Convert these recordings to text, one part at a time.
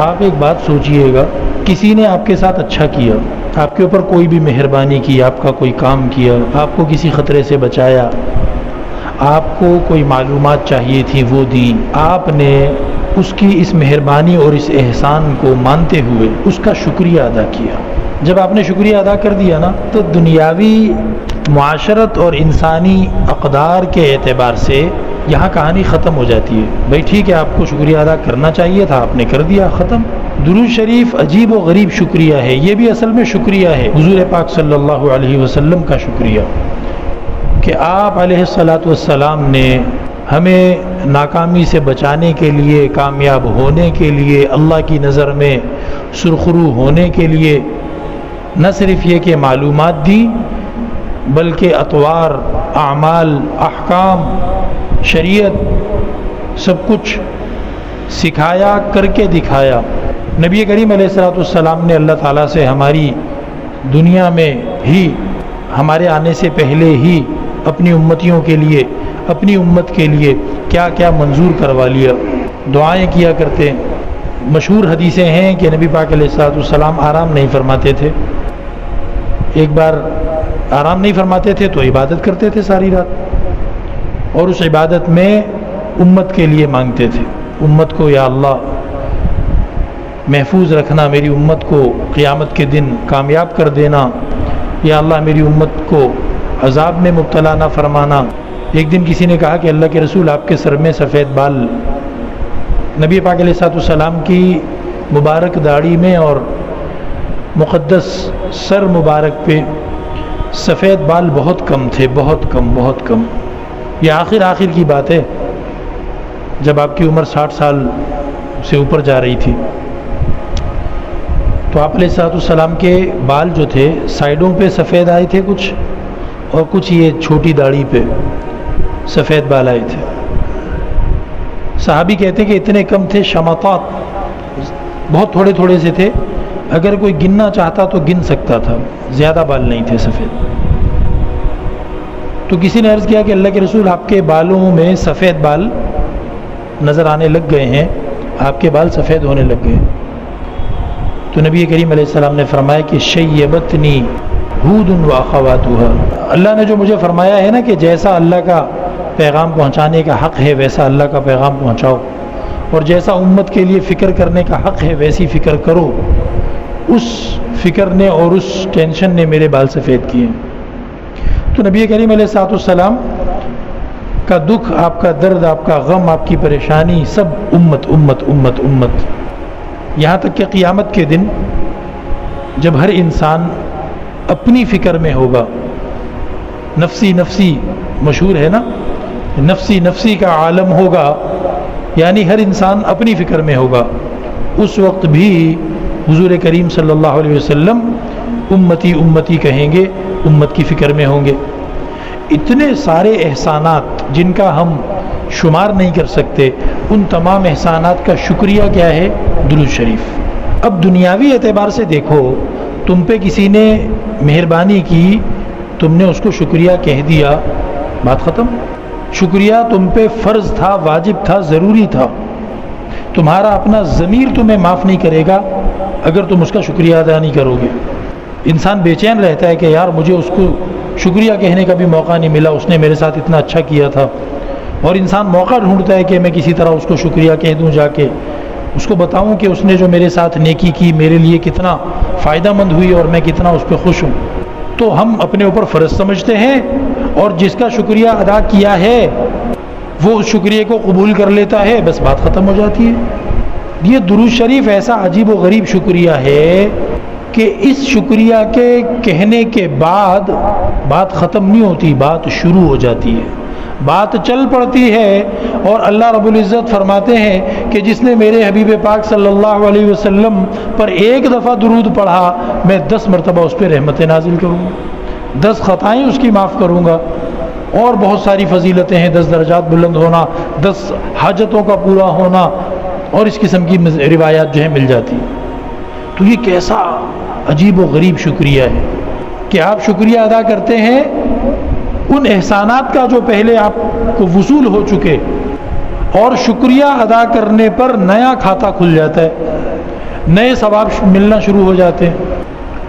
آپ ایک بات سوچئے گا، کسی نے آپ کے ساتھ اچھا کیا، آپ کے اوپر کوئی بھی مہربانی کی، آپ کا کوئی کام کیا، آپ کو کسی خطرے سے بچایا، آپ کو کوئی معلومات چاہیے تھی وہ دی، آپ نے اس کی اس مہربانی اور اس احسان کو مانتے ہوئے اس کا شکریہ ادا کیا۔ جب آپ نے شکریہ ادا کر دیا نا، تو دنیاوی معاشرت اور انسانی اقدار کے اعتبار سے یہاں کہانی ختم ہو جاتی ہے۔ بھئی ٹھیک ہے، آپ کو شکریہ ادا کرنا چاہیے تھا، آپ نے کر دیا، ختم۔ درود شریف عجیب و غریب شکریہ ہے، یہ بھی اصل میں شکریہ ہے حضور پاک صلی اللہ علیہ وسلم کا شکریہ کہ آپ علیہ الصلاۃ والسلام نے ہمیں ناکامی سے بچانے کے لیے، کامیاب ہونے کے لیے، اللہ کی نظر میں سرخرو ہونے کے لیے نہ صرف یہ کہ معلومات دی، بلکہ اطوار، اعمال، احکام، شریعت سب کچھ سکھایا، کر کے دکھایا۔ نبی کریم علیہ الصلوۃ والسلام نے اللہ تعالیٰ سے ہماری دنیا میں ہی، ہمارے آنے سے پہلے ہی اپنی امتیوں کے لیے، اپنی امت کے لیے کیا کیا منظور کروا لیا، دعائیں کیا کرتے۔ مشہور حدیثیں ہیں کہ نبی پاک علیہ الصلوۃ والسلام آرام نہیں فرماتے تھے، ایک بار آرام نہیں فرماتے تھے تو عبادت کرتے تھے ساری رات، اور اس عبادت میں امت کے لیے مانگتے تھے، امت کو یا اللہ محفوظ رکھنا، میری امت کو قیامت کے دن کامیاب کر دینا، یا اللہ میری امت کو عذاب میں مبتلا نہ فرمانا۔ ایک دن کسی نے کہا کہ اللہ کے رسول، آپ کے سر میں سفید بال، نبی پاک علیہ الصلوۃ والسلام کی مبارک داڑھی میں اور مقدس سر مبارک پہ سفید بال بہت کم تھے، بہت کم، بہت کم۔ یہ آخر کی بات ہے، جب آپ کی عمر 60 سال سے اوپر جا رہی تھی، تو آپ علیہ الصلوۃ والسلام کے بال جو تھے سائیڈوں پہ سفید آئے تھے کچھ، اور کچھ یہ چھوٹی داڑھی پہ سفید بال آئے تھے۔ صحابی کہتے کہ اتنے کم تھے، شماطات بہت تھوڑے تھوڑے سے تھے، اگر کوئی گننا چاہتا تو گن سکتا تھا، زیادہ بال نہیں تھے سفید۔ تو کسی نے عرض کیا کہ اللہ کے رسول، آپ کے بالوں میں سفید بال نظر آنے لگ گئے ہیں، آپ کے بال سفید ہونے لگ گئے۔ تو نبی کریم علیہ السلام نے فرمایا کہ شیبتنی ہود و اخواتها، اللہ نے جو مجھے فرمایا ہے نا کہ جیسا اللہ کا پیغام پہنچانے کا حق ہے ویسا اللہ کا پیغام پہنچاؤ، اور جیسا امت کے لیے فکر کرنے کا حق ہے ویسی فکر کرو، اس فکر نے اور اس ٹینشن نے میرے بال سفید کیے۔ تو نبی کریم علیہ الصلوۃ والسلام کا دکھ، آپ کا درد، آپ کا غم، آپ کی پریشانی سب امت امت امت امت، یہاں تک کہ قیامت کے دن جب ہر انسان اپنی فکر میں ہوگا، نفسی نفسی مشہور ہے نا، نفسی نفسی کا عالم ہوگا، یعنی ہر انسان اپنی فکر میں ہوگا، اس وقت بھی حضور کریم صلی اللہ علیہ وسلم امتی امتی کہیں گے، امت کی فکر میں ہوں گے۔ اتنے سارے احسانات جن کا ہم شمار نہیں کر سکتے، ان تمام احسانات کا شکریہ کیا ہے؟ درود شریف۔ اب دنیاوی اعتبار سے دیکھو، تم پہ کسی نے مہربانی کی، تم نے اس کو شکریہ کہہ دیا، بات ختم۔ شکریہ تم پہ فرض تھا، واجب تھا، ضروری تھا۔ تمہارا اپنا ضمیر تمہیں معاف نہیں کرے گا اگر تم اس کا شکریہ ادا نہیں کرو گے۔ انسان بے چین رہتا ہے کہ یار مجھے اس کو شکریہ کہنے کا بھی موقع نہیں ملا، اس نے میرے ساتھ اتنا اچھا کیا تھا، اور انسان موقع ڈھونڈتا ہے کہ میں کسی طرح اس کو شکریہ کہہ دوں، جا کے اس کو بتاؤں کہ اس نے جو میرے ساتھ نیکی کی میرے لیے کتنا فائدہ مند ہوئی اور میں کتنا اس پہ خوش ہوں۔ تو ہم اپنے اوپر فرض سمجھتے ہیں، اور جس کا شکریہ ادا کیا ہے وہ اس شکریہ کو قبول کر لیتا ہے، بس بات ختم ہو جاتی ہے۔ یہ درود شریف ایسا عجیب و غریب شکریہ ہے کہ اس شکریہ کے کہنے کے بعد بات ختم نہیں ہوتی، بات شروع ہو جاتی ہے، بات چل پڑتی ہے، اور اللہ رب العزت فرماتے ہیں کہ جس نے میرے حبیب پاک صلی اللہ علیہ وسلم پر ایک دفعہ درود پڑھا، میں 10 مرتبہ اس پہ رحمتیں نازل کروں گا، 10 خطائیں اس کی معاف کروں گا، اور بہت ساری فضیلتیں ہیں، 10 درجات بلند ہونا، 10 حاجتوں کا پورا ہونا، اور اس قسم کی روایات جو ہیں مل جاتی۔ تو یہ کیسا عجیب و غریب شکریہ ہے کہ آپ شکریہ ادا کرتے ہیں ان احسانات کا جو پہلے آپ کو وصول ہو چکے، اور شکریہ ادا کرنے پر نیا کھاتا کھل جاتا ہے، نئے ثواب ملنا شروع ہو جاتے ہیں۔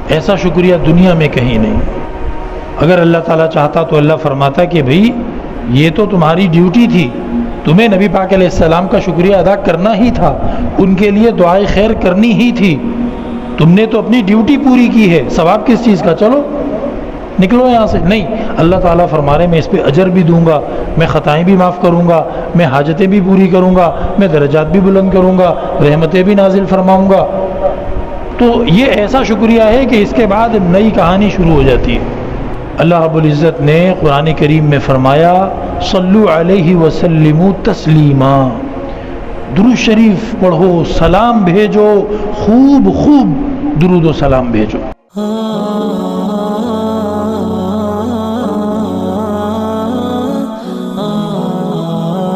ایسا شکریہ دنیا میں کہیں نہیں۔ اگر اللہ تعالیٰ چاہتا تو اللہ فرماتا کہ بھئی یہ تو تمہاری ڈیوٹی تھی، تمہیں نبی پاک علیہ السلام کا شکریہ ادا کرنا ہی تھا، ان کے لیے دعائے خیر کرنی ہی تھی، تم نے تو اپنی ڈیوٹی پوری کی ہے، ثواب کس چیز کا، چلو نکلو یہاں سے۔ نہیں، اللہ تعالیٰ فرما رہے میں اس پہ اجر بھی دوں گا، میں خطائیں بھی معاف کروں گا، میں حاجتیں بھی پوری کروں گا، میں درجات بھی بلند کروں گا، رحمتیں بھی نازل فرماؤں گا۔ تو یہ ایسا شکریہ ہے کہ اس کے بعد نئی کہانی شروع ہو جاتی ہے۔ اللہ رب العزت نے قرآن کریم میں فرمایا صلو علیہ وسلموا تسلیما، درود شریف پڑھو، سلام بھیجو، خوب خوب درود و سلام بھیجو۔